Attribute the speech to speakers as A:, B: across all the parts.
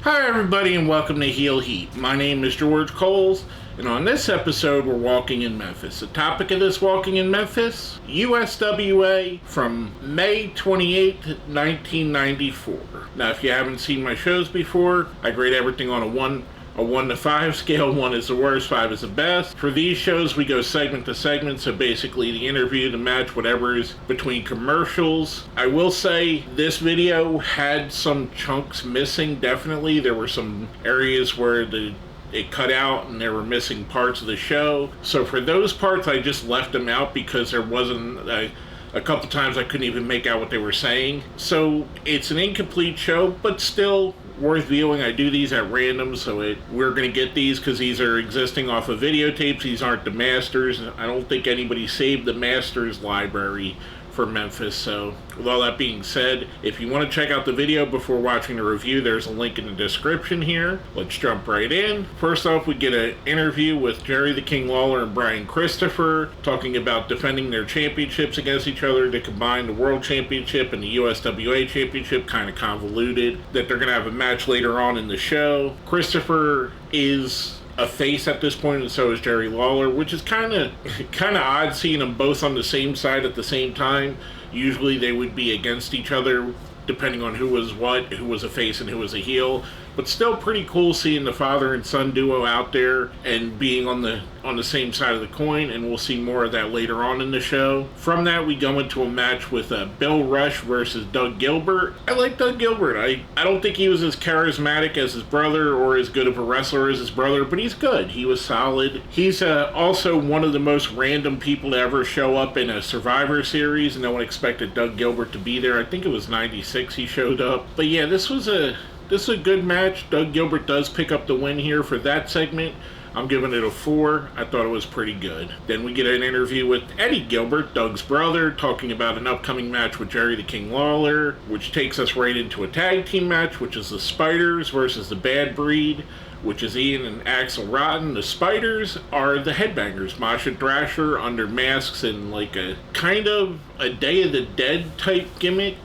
A: Hi everybody and welcome to Heel Heat. My name is George Coles, and on this episode we're walking in Memphis. The topic of this Walking in Memphis, USWA from May 28, 1994. Now if you haven't seen my shows before, I grade everything on a 1 to 5 scale. 1 is the worst, 5 is the best. For these shows, we go segment to segment, so basically the interview, the match, whatever is between commercials. I will say this video had some chunks missing, definitely. There were some areas where it cut out and there were missing parts of the show. So for those parts, I just left them out because there wasn't... a couple times I couldn't even make out what they were saying. So it's an incomplete show, but still worth viewing. I do these at random, so we're going to get these because these are existing off of videotapes. These aren't the masters. I don't think anybody saved the masters library for Memphis. So with all that being said, if you want to check out the video before watching the review, there's a link in the description here. Let's jump right in. First off, we get an interview with Jerry the King Lawler and Brian Christopher talking about defending their championships against each other to combine the World Championship and the USWA Championship. Kind of convoluted that they're going to have a match later on in the show. Christopher is a face at this point, and so is Jerry Lawler, which is kind of odd seeing them both on the same side at the same time. Usually they would be against each other depending on who was what, who was a face and who was a heel. But still pretty cool seeing the father and son duo out there and being on the same side of the coin, and we'll see more of that later on in the show. From that, we go into a match with Bill Rush versus Doug Gilbert. I like Doug Gilbert. I don't think he was as charismatic as his brother or as good of a wrestler as his brother, but he's good. He was solid. He's also one of the most random people to ever show up in a Survivor Series. No one expected Doug Gilbert to be there. I think it was 96 he showed up. But yeah, this is a good match. Doug Gilbert does pick up the win here for that segment. I'm giving it a 4. I thought it was pretty good. Then we get an interview with Eddie Gilbert, Doug's brother, talking about an upcoming match with Jerry the King Lawler, which takes us right into a tag team match, which is the Spiders versus the Bad Breed, which is Ian and Axel Rotten. The Spiders are the Headbangers, Masha Thrasher under masks and like a kind of a Day of the Dead type gimmick,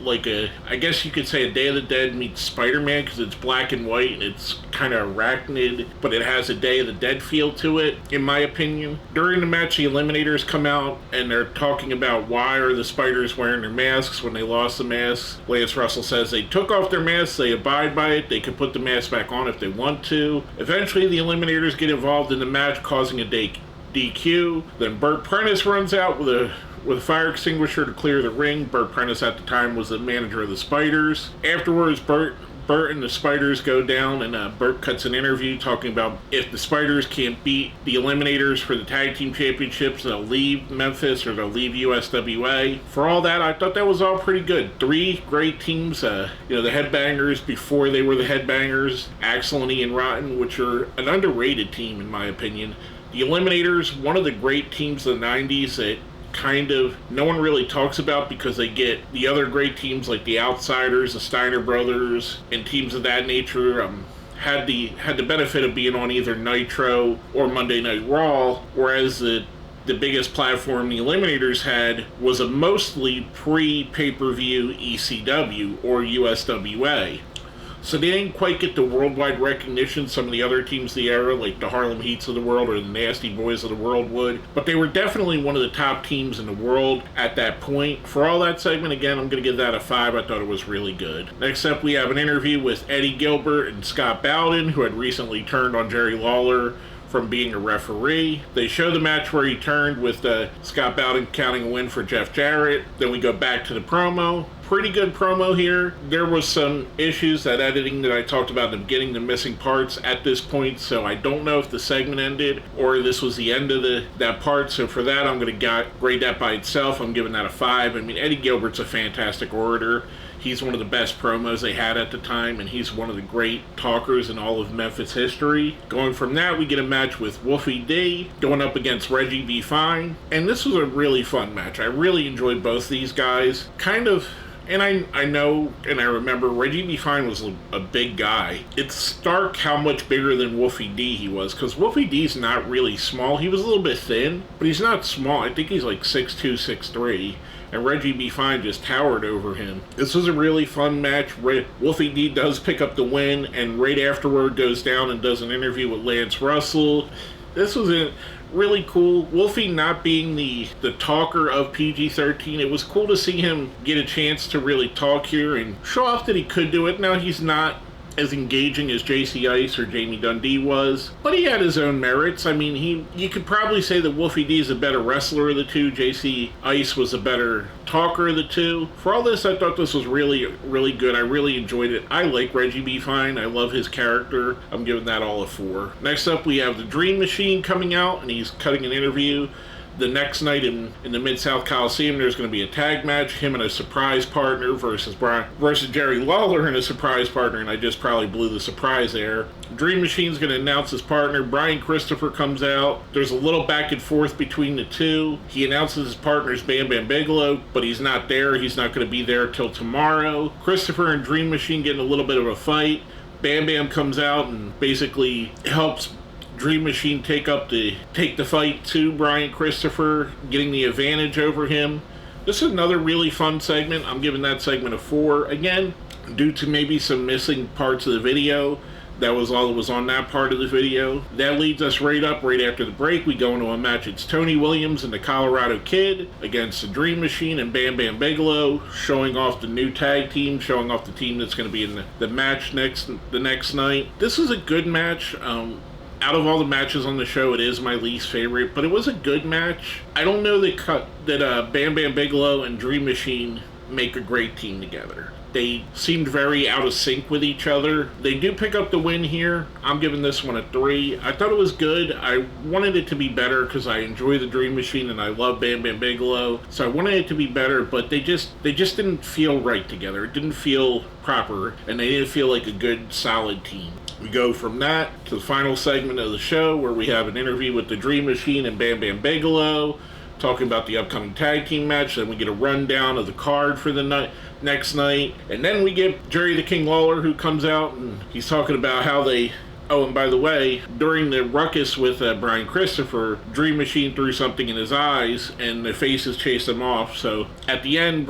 A: I guess you could say a Day of the Dead meets Spider-Man because it's black and white and it's kind of arachnid, but it has a Day of the Dead feel to it, in my opinion. During the match, the Eliminators come out and they're talking about why are the Spiders wearing their masks when they lost the masks. Lance Russell says they took off their masks, they abide by it, they can put the mask back on if they want to. Eventually, the Eliminators get involved in the match, causing a DQ. Then Burt Prentice runs out with a fire extinguisher to clear the ring. Burt Prentice at the time was the manager of the Spiders. Afterwards, Burt and the Spiders go down, and Burt cuts an interview talking about if the Spiders can't beat the Eliminators for the tag team championships, they'll leave Memphis or they'll leave USWA. For all that, I thought that was all pretty good. 3 great teams. The Headbangers before they were the Headbangers, Axel and Ian Rotten, which are an underrated team in my opinion. The Eliminators, one of the great teams of the 90s that kind of no one really talks about because they get the other great teams like the Outsiders, the Steiner Brothers, and teams of that nature had the benefit of being on either Nitro or Monday Night Raw, whereas the biggest platform the Eliminators had was a mostly pre-pay-per-view ECW or USWA. So they didn't quite get the worldwide recognition some of the other teams of the era, like the Harlem Heats of the world or the Nasty Boys of the world would. But they were definitely one of the top teams in the world at that point. For all that segment, again, I'm going to give that a 5. I thought it was really good. Next up, we have an interview with Eddie Gilbert and Scott Bowden, who had recently turned on Jerry Lawler from being a referee. They show the match where he turned with Scott Bowden counting a win for Jeff Jarrett. Then we go back to the promo. Pretty good promo here. There was some issues, that editing that I talked about, them getting the missing parts at this point, so I don't know if the segment ended or this was the end of that part. So for that, I'm going to grade that by itself. I'm giving that a 5. I mean, Eddie Gilbert's a fantastic orator. He's one of the best promos they had at the time, and he's one of the great talkers in all of Memphis history. Going from that, we get a match with Wolfie D going up against Reggie B. Fine, and this was a really fun match. I really enjoyed both these guys. And I know and I remember Reggie B. Fine was a big guy. It's stark how much bigger than Wolfie D he was, because Wolfie D's not really small. He was a little bit thin, but he's not small. I think he's like 6'2", 6'3", and Reggie B. Fine just towered over him. This was a really fun match. Wolfie D does pick up the win, and right afterward goes down and does an interview with Lance Russell. This was a really cool. Wolfie not being the talker of PG-13, it was cool to see him get a chance to really talk here and show off that he could do it. Now, he's not as engaging as JC Ice or Jamie Dundee was, but he had his own merits. I mean, you could probably say that Wolfie D is a better wrestler of the two. JC Ice was a better talker of the two. For all this, I thought this was really, really good. I really enjoyed it. I like Reggie B. Fine. I love his character. I'm giving that all a 4. Next up, we have the Dream Machine coming out, and he's cutting an interview. The next night in the Mid-South Coliseum, there's going to be a tag match, him and a surprise partner versus Jerry Lawler and a surprise partner, and I just probably blew the surprise there. Dream Machine's going to announce his partner. Brian Christopher comes out. There's a little back and forth between the two. He announces his partner's Bam Bam Bigelow, but he's not there. He's not going to be there till tomorrow. Christopher and Dream Machine get in a little bit of a fight. Bam Bam comes out and basically helps Dream Machine take the fight to Brian Christopher, getting the advantage over him. This is another really fun segment. I'm giving that segment a 4. Again, due to maybe some missing parts of the video. That was all that was on that part of the video. That leads us right after the break. We go into a match. It's Tony Williams and the Colorado Kid against the Dream Machine and Bam Bam Bigelow, showing off the new tag team, showing off the team that's going to be in the match the next night. This is a good match. Out of all the matches on the show, it is my least favorite, but it was a good match. I don't know that Bam Bam Bigelow and Dream Machine make a great team together. They seemed very out of sync with each other. They do pick up the win here. I'm giving this one a 3. I thought it was good. I wanted it to be better because I enjoy the Dream Machine and I love Bam Bam Bigelow. So I wanted it to be better, but they just didn't feel right together. It didn't feel proper, and they didn't feel like a good, solid team. We go from that to the final segment of the show where we have an interview with the Dream Machine and Bam Bam Bigelow, talking about the upcoming tag team match. Then we get a rundown of the card for the next night. And then we get Jerry the King Lawler, who comes out and he's talking about how they... Oh, and by the way, during the ruckus with Brian Christopher, Dream Machine threw something in his eyes and the faces chased him off. So at the end,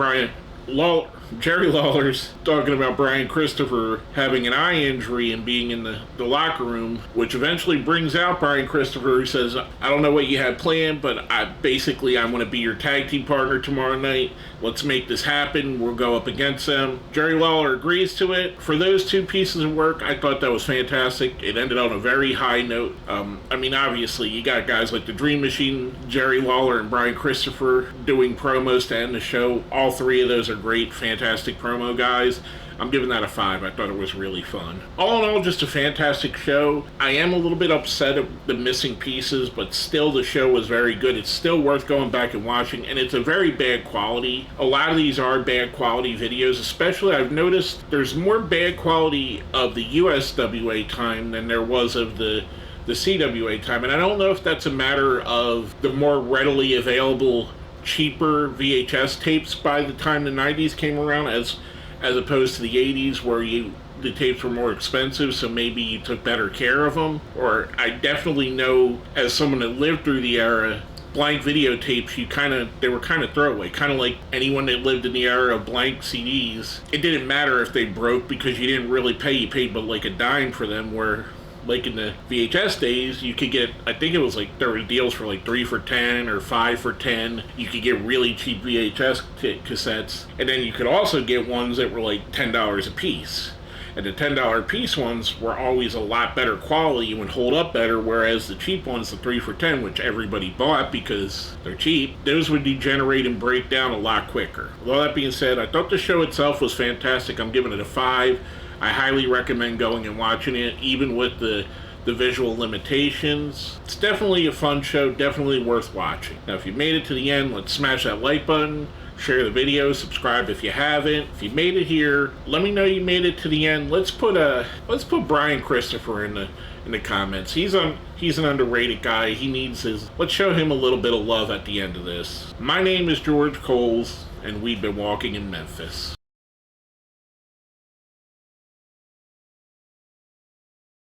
A: Jerry Lawler's talking about Brian Christopher having an eye injury and being in the locker room, which eventually brings out Brian Christopher, who says, I don't know what you had planned, but I want to be your tag team partner tomorrow night. Let's make this happen. We'll go up against them. Jerry Lawler agrees to it. For those two pieces of work, I thought that was fantastic. It ended on a very high note. Obviously, you got guys like the Dream Machine, Jerry Lawler, and Brian Christopher doing promos to end the show. All three of those are great, fantastic promo guys. I'm giving that a 5. I thought it was really fun. All in all, just a fantastic show. I am a little bit upset at the missing pieces, but still the show was very good. It's still worth going back and watching, and it's a very bad quality. A lot of these are bad quality videos, especially I've noticed there's more bad quality of the USWA time than there was of the CWA time, and I don't know if that's a matter of the more readily available cheaper VHS tapes by the time the 90s came around as opposed to the 80s where the tapes were more expensive, so maybe you took better care of them. Or I definitely know, as someone that lived through the era, blank videotapes, they were kind of throwaway. Kind of like anyone that lived in the era of blank CDs. It didn't matter if they broke because you didn't really pay. You paid but like a dime for them, where like in the VHS days, you could get, I think it was like, there were deals for like 3 for $10 or 5 for $10. You could get really cheap VHS cassettes. And then you could also get ones that were like $10 a piece. And the $10 piece ones were always a lot better quality and would hold up better, whereas the cheap ones, the 3 for $10, which everybody bought because they're cheap, those would degenerate and break down a lot quicker. With all that being said, I thought the show itself was fantastic. I'm giving it a 5. I highly recommend going and watching it, even with the visual limitations. It's definitely a fun show, definitely worth watching. Now, if you made it to the end, let's smash that like button, share the video, subscribe if you haven't. If you made it here, let me know you made it to the end. Let's put Brian Christopher in the comments. He's an underrated guy. He needs let's show him a little bit of love at the end of this. My name is George Coles, and we've been walking in Memphis.